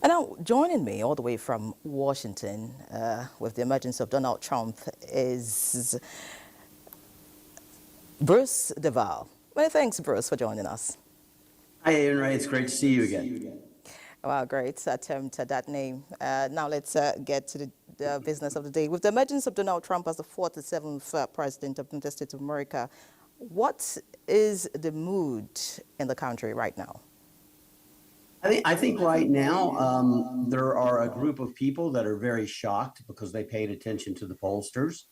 And now, joining me all the way from Washington with the emergence of Donald Trump is Bruce Duval. Many thanks, Bruce, for joining us. Hi, Ienre. It's great to see you again. Wow, great attempt at that name. Now let's get to the business of the day. With the emergence of Donald Trump as the 47th president of the United States of America, what is the mood in the country right now? I think right now there are a group of people that are very shocked because they paid attention to the pollsters.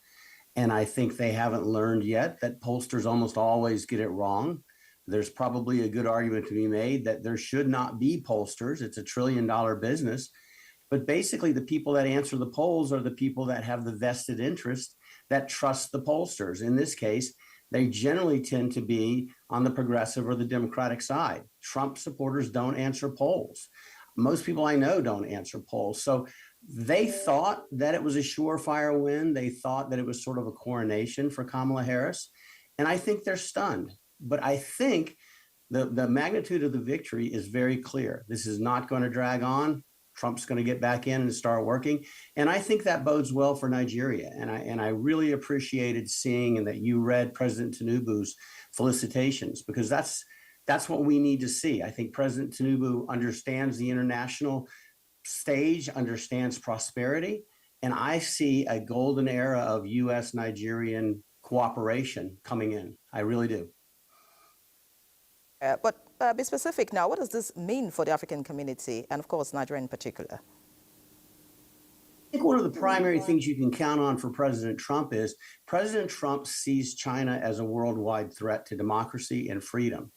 And I think they haven't learned yet that pollsters almost always get it wrong. There's probably a good argument to be made that there should not be pollsters. It's $1 trillion business. But basically, the people that answer the polls are the people that have the vested interest that trust the pollsters. In this case, they generally tend to be on the progressive or the Democratic side. Trump supporters don't answer polls. Most people I know don't answer polls. So they thought that it was a surefire win. They thought that it was sort of a coronation for Kamala Harris. And I think they're stunned. But I think the magnitude of the victory is very clear. This is not going to drag on. Trump's going to get back in and start working. And I think that bodes well for Nigeria. And I really appreciated seeing and that you read President Tinubu's felicitations, because that's what we need to see. I think President Tinubu understands the international stage, understands prosperity. And I see a golden era of U.S.-Nigerian cooperation coming in. I really do. But be specific now. What does this mean for the African community and, of course, Nigeria in particular? I think one of the primary things you can count on for President Trump is President Trump sees China as a worldwide threat to democracy and freedom,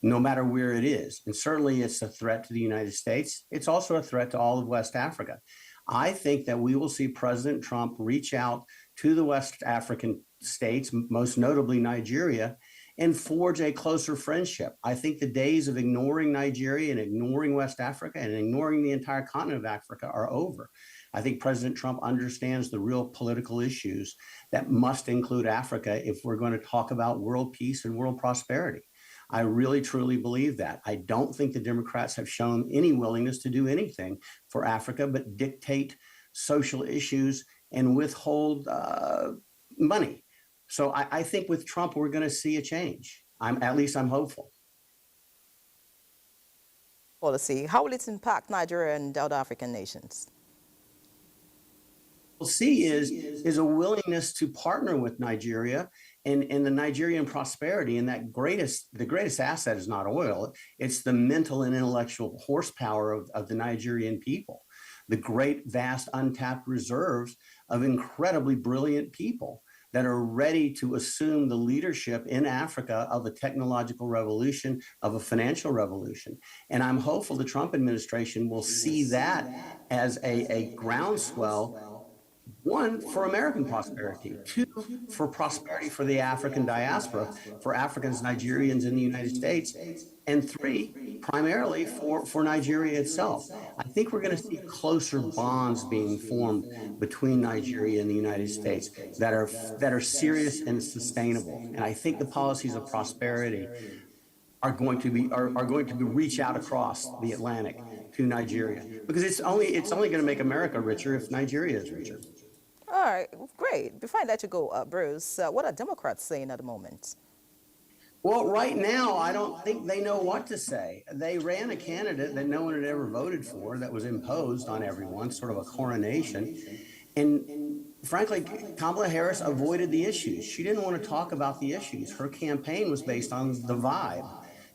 no matter where it is. And certainly it's a threat to the United States. It's also a threat to all of West Africa. I think that we will see President Trump reach out to the West African states, most notably Nigeria, and forge a closer friendship. I think the days of ignoring Nigeria and ignoring West Africa and ignoring the entire continent of Africa are over. I think President Trump understands the real political issues that must include Africa if we're going to talk about world peace and world prosperity. I really, truly believe that. I don't think the Democrats have shown any willingness to do anything for Africa but dictate social issues and withhold money. So I think with Trump, we're going to see a change. At least I'm hopeful. Policy. How will it impact Nigeria and other African nations? We'll see is a willingness to partner with Nigeria and the Nigerian prosperity. And the greatest asset is not oil. It's the mental and intellectual horsepower of the Nigerian people, the great, vast, untapped reserves of incredibly brilliant people that are ready to assume the leadership in Africa of a technological revolution, of a financial revolution. And I'm hopeful the Trump administration will see that as a groundswell, one, for American prosperity, two, for prosperity for the African diaspora, for Africans, Nigerians in the United States, and three, primarily for Nigeria itself. I think we're going to see closer bonds being formed between Nigeria and the United States that are serious and sustainable. And I think the policies of prosperity are going to reach out across the Atlantic to Nigeria, because it's only going to make America richer if Nigeria is richer. All right, great. Before I let you go, Bruce, what are Democrats saying at the moment? Well, right now, I don't think they know what to say. They ran a candidate that no one had ever voted for that was imposed on everyone, sort of a coronation. And frankly, Kamala Harris avoided the issues. She didn't want to talk about the issues. Her campaign was based on the vibe,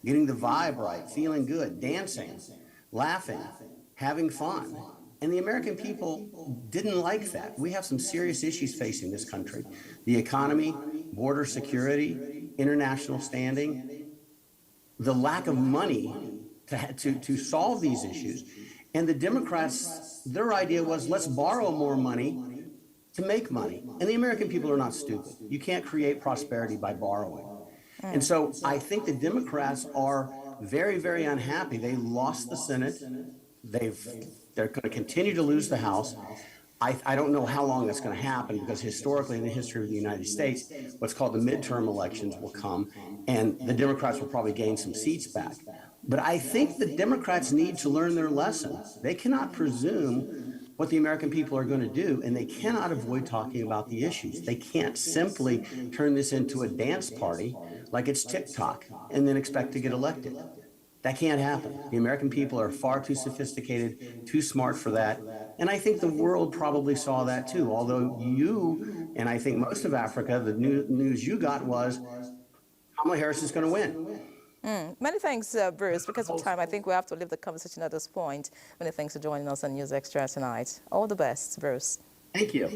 getting the vibe right, feeling good, dancing, laughing, having fun. And the American people didn't like that. We have some serious issues facing this country: the economy, border security, international standing, the lack of money to solve these issues. And the Democrats, their idea was, let's borrow more money to make money. And the American people are not stupid. You can't create prosperity by borrowing. And so I think the Democrats are very, very unhappy. They lost the Senate. They're going to continue to lose the House. I don't know how long that's going to happen, because historically in the history of the United States, what's called the midterm elections will come, and the Democrats will probably gain some seats back. But I think the Democrats need to learn their lesson. They cannot presume what the American people are going to do, and they cannot avoid talking about the issues. They can't simply turn this into a dance party like it's TikTok and then expect to get elected. That can't happen. The American people are far too sophisticated, too smart for that. And I think the world probably saw that too. Although you, and I think most of Africa, the news you got was Kamala Harris is going to win. Many thanks, Bruce. Because of time, I think we have to leave the conversation at this point. Many thanks for joining us on News Extra tonight. All the best, Bruce. Thank you.